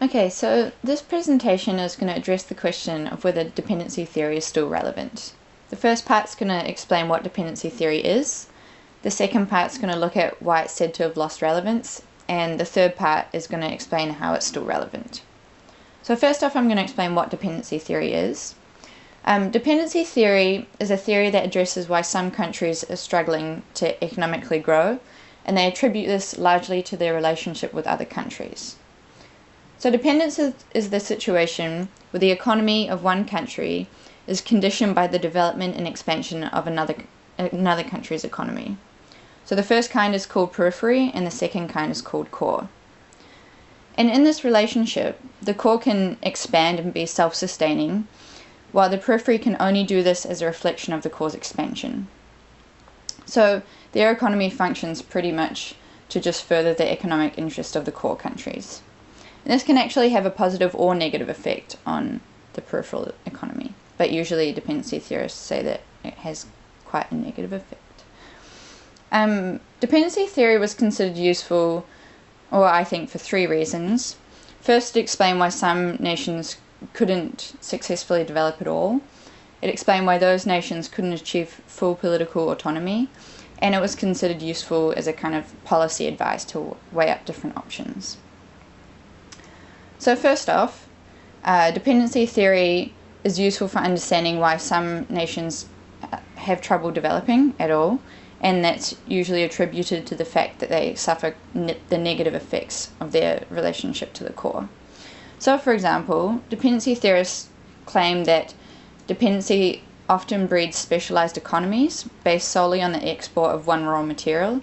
Okay, so this presentation is going to address the question of whether dependency theory is still relevant. The first part is going to explain what dependency theory is. The second part is going to look at why it's said to have lost relevance. And the third part is going to explain how it's still relevant. So first off, I'm going to explain what dependency theory is. Dependency theory is a theory that addresses why some countries are struggling to economically grow, and they attribute this largely to their relationship with other countries. So dependence is the situation where the economy of one country is conditioned by the development and expansion of another country's economy. So the first kind is called periphery and the second kind is called core. And in this relationship, the core can expand and be self-sustaining, while the periphery can only do this as a reflection of the core's expansion. So their economy functions pretty much to just further the economic interest of the core countries. And this can actually have a positive or negative effect on the peripheral economy, but usually dependency theorists say that it has quite a negative effect. Dependency theory was considered useful, or I think, for three reasons. First, to explain why some nations couldn't successfully develop at all. It explained why those nations couldn't achieve full political autonomy, and it was considered useful as a kind of policy advice to weigh up different options. So first off, dependency theory is useful for understanding why some nations have trouble developing at all, and that's usually attributed to the fact that they suffer the negative effects of their relationship to the core. So for example, dependency theorists claim that dependency often breeds specialized economies based solely on the export of one raw material.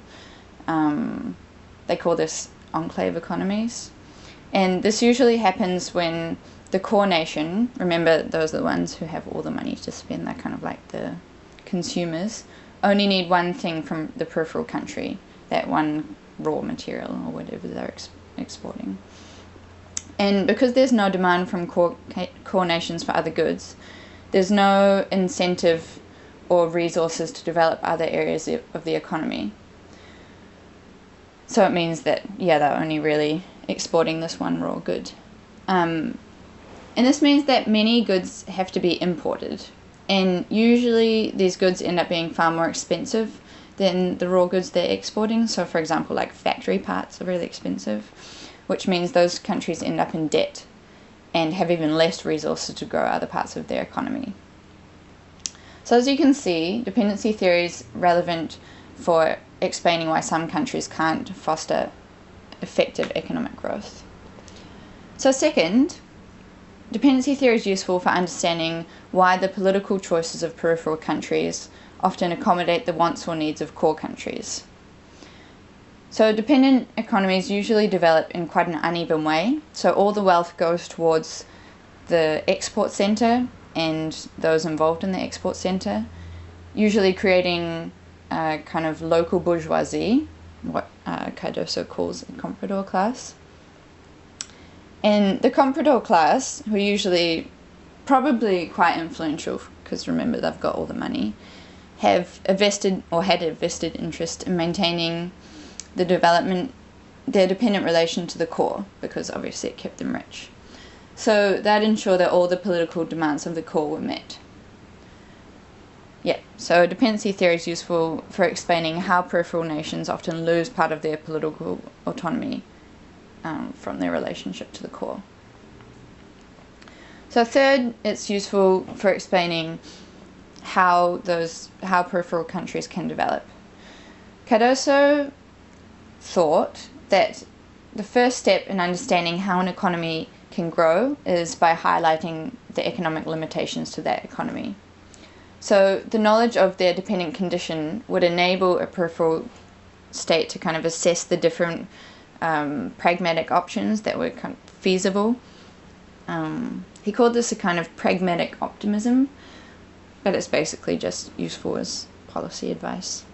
They call this enclave economies. And this usually happens when the core nation, remember those are the ones who have all the money to spend, they're kind of like the consumers, only need one thing from the peripheral country, that one raw material or whatever they're exporting. And because there's no demand from core nations for other goods, there's no incentive or resources to develop other areas of the economy. So it means that, yeah, they're only really exporting this one raw good. And this means that many goods have to be imported. And usually these goods end up being far more expensive than the raw goods they're exporting. So for example, like factory parts are really expensive, which means those countries end up in debt and have even less resources to grow other parts of their economy. So as you can see, dependency theory is relevant for explaining why some countries can't foster effective economic growth. So second, dependency theory is useful for understanding why the political choices of peripheral countries often accommodate the wants or needs of core countries. So dependent economies usually develop in quite an uneven way, so all the wealth goes towards the export centre and those involved in the export centre, usually creating a kind of local bourgeoisie, what Cardoso calls a comprador class. And the comprador class, who are usually probably quite influential, because remember they've got all the money, have a vested or had a vested interest in maintaining the development, their dependent relation to the core, because obviously it kept them rich. So that ensured that all the political demands of the core were met. Yeah, so dependency theory is useful for explaining how peripheral nations often lose part of their political autonomy from their relationship to the core. So third, it's useful for explaining how peripheral countries can develop. Cardoso thought that the first step in understanding how an economy can grow is by highlighting the economic limitations to that economy. So the knowledge of their dependent condition would enable a peripheral state to kind of assess the different pragmatic options that were kind of feasible. He called this a kind of pragmatic optimism, but it's basically just useful as policy advice.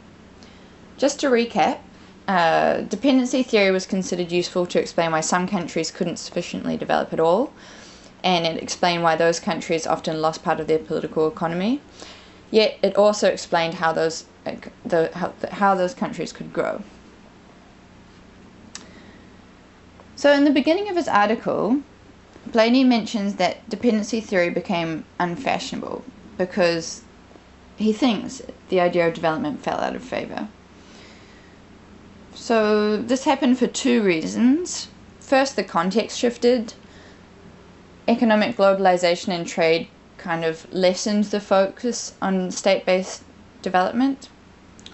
Just to recap, dependency theory was considered useful to explain why some countries couldn't sufficiently develop at all, and it explained why those countries often lost part of their political economy. Yet it also explained how those countries could grow. So in the beginning of his article, Blaney mentions that dependency theory became unfashionable because he thinks the idea of development fell out of favour. So this happened for two reasons. First, the context shifted. Economic globalization and trade kind of lessened the focus on state-based development.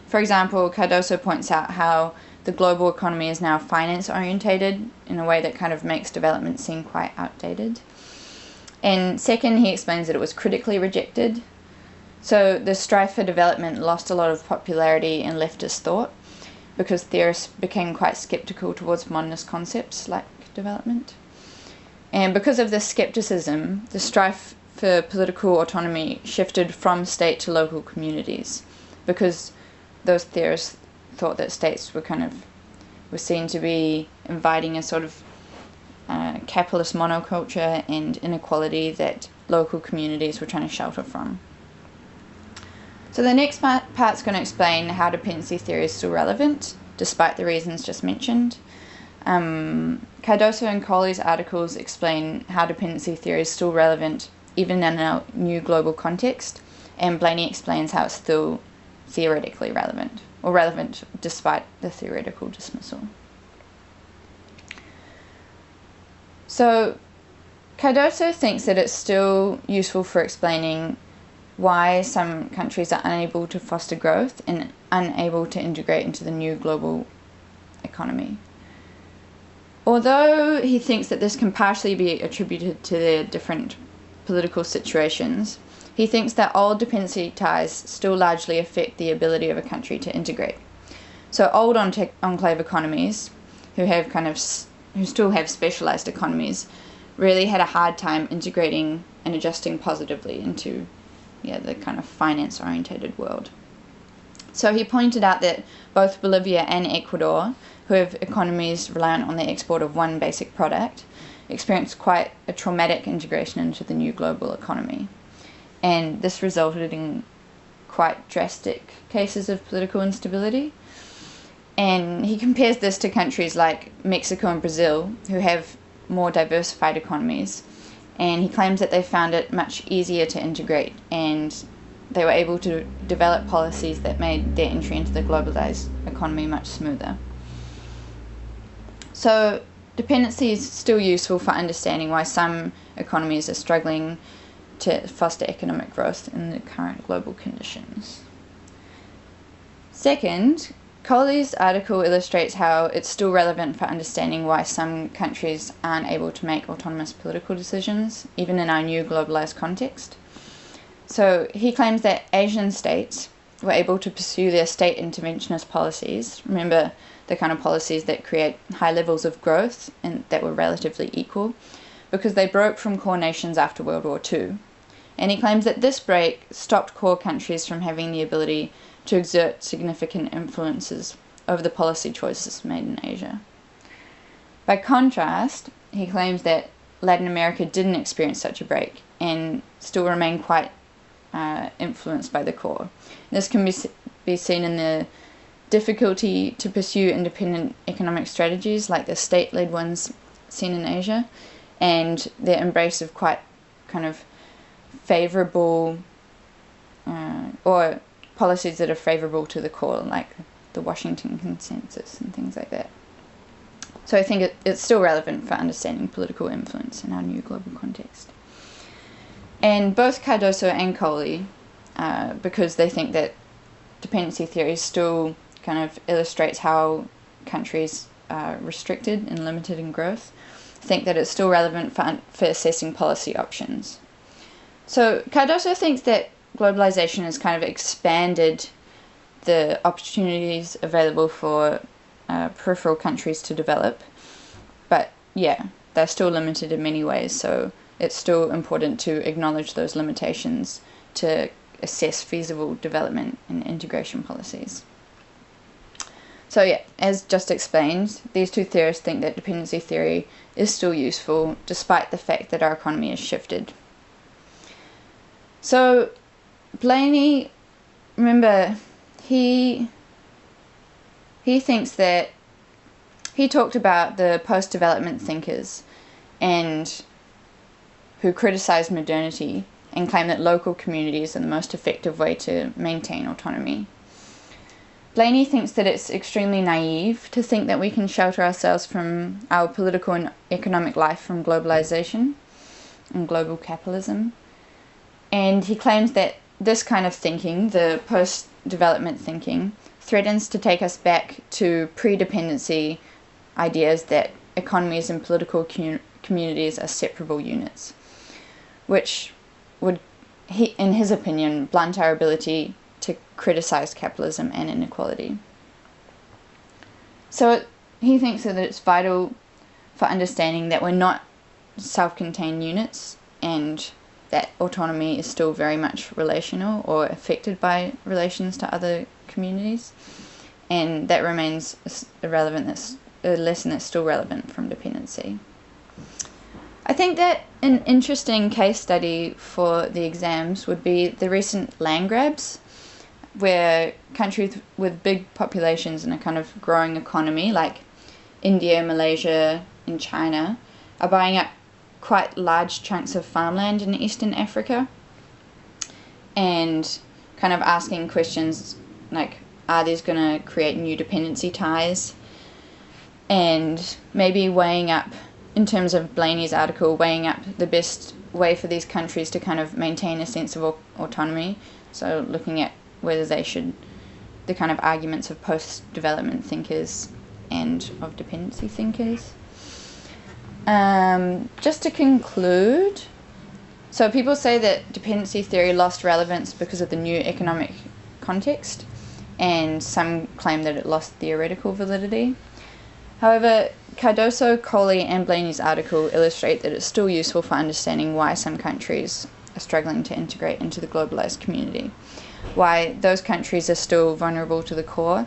For example, Cardoso points out how the global economy is now finance-orientated in a way that kind of makes development seem quite outdated. And second, he explains that it was critically rejected. So the strife for development lost a lot of popularity in leftist thought because theorists became quite skeptical towards modernist concepts like development. And because of this skepticism, the strife for political autonomy shifted from state to local communities because those theorists thought that states were seen to be inviting a sort of capitalist monoculture and inequality that local communities were trying to shelter from. So the next part's going to explain how dependency theory is still relevant, despite the reasons just mentioned. Cardoso and Coley's articles explain how dependency theory is still relevant even in our new global context, and Blaney explains how it's still theoretically relevant, or relevant despite the theoretical dismissal. So Cardoso thinks that it's still useful for explaining why some countries are unable to foster growth and unable to integrate into the new global economy. Although he thinks that this can partially be attributed to their different political situations, he thinks that old dependency ties still largely affect the ability of a country to integrate. So old enclave economies, who still have specialized economies, really had a hard time integrating and adjusting positively into the kind of finance-orientated world. So he pointed out that both Bolivia and Ecuador, who have economies reliant on the export of one basic product, experienced quite a traumatic integration into the new global economy. And this resulted in quite drastic cases of political instability. And he compares this to countries like Mexico and Brazil, who have more diversified economies, and he claims that they found it much easier to integrate, and they were able to develop policies that made their entry into the globalized economy much smoother. So dependency is still useful for understanding why some economies are struggling to foster economic growth in the current global conditions. Second, Coley's article illustrates how it's still relevant for understanding why some countries aren't able to make autonomous political decisions, even in our new globalized context. So he claims that Asian states were able to pursue their state interventionist policies, remember the kind of policies that create high levels of growth and that were relatively equal, because they broke from core nations after World War II. And he claims that this break stopped core countries from having the ability to exert significant influences over the policy choices made in Asia. By contrast, he claims that Latin America didn't experience such a break and still remain quite influenced by the core. This can be seen in the difficulty to pursue independent economic strategies like the state-led ones seen in Asia, and their embrace of quite kind of favourable or policies that are favourable to the core, like the Washington Consensus and things like that. So I think it's still relevant for understanding political influence in our new global context. And both Cardoso and Coley, because they think that dependency theory still kind of illustrates how countries are restricted and limited in growth, think that it's still relevant for assessing policy options. So Cardoso thinks that globalization has kind of expanded the opportunities available for peripheral countries to develop, but yeah, they're still limited in many ways, so it's still important to acknowledge those limitations to assess feasible development and integration policies. So yeah, as just explained, these two theorists think that dependency theory is still useful despite the fact that our economy has shifted. So Blaney, remember, he thinks that he talked about the post-development thinkers, and who criticise modernity and claim that local communities are the most effective way to maintain autonomy. Blaney thinks that it's extremely naive to think that we can shelter ourselves from our political and economic life from globalization and global capitalism. And he claims that this kind of thinking, the post-development thinking, threatens to take us back to pre-dependency ideas that economies and political communities are separable units, which would, in his opinion, blunt our ability to criticize capitalism and inequality. So he thinks that it's vital for understanding that we're not self-contained units and that autonomy is still very much relational or affected by relations to other communities, and that remains a lesson that's still relevant from dependency. I think that an interesting case study for the exams would be the recent land grabs, where countries with big populations and a kind of growing economy, like India, Malaysia, and China, are buying up quite large chunks of farmland in Eastern Africa and kind of asking questions like, are these going to create new dependency ties? And maybe weighing up, in terms of Blaney's article, weighing up the best way for these countries to kind of maintain a sense of autonomy. So looking at whether they should, the kind of arguments of post-development thinkers and of dependency thinkers. Just to conclude, so people say that dependency theory lost relevance because of the new economic context, and some claim that it lost theoretical validity. However, Cardoso, Coley, and Blaney's article illustrate that it's still useful for understanding why some countries are struggling to integrate into the globalized community, why those countries are still vulnerable to the core,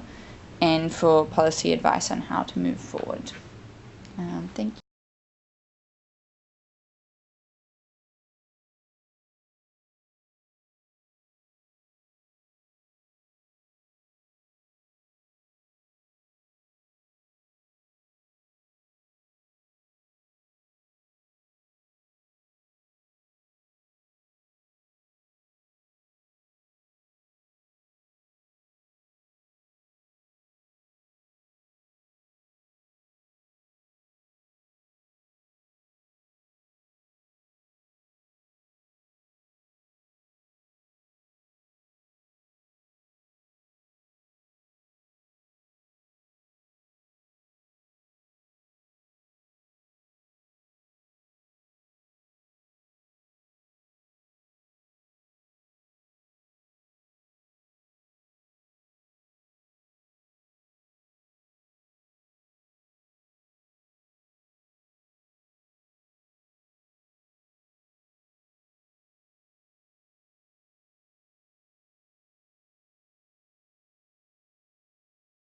and for policy advice on how to move forward. Thank you.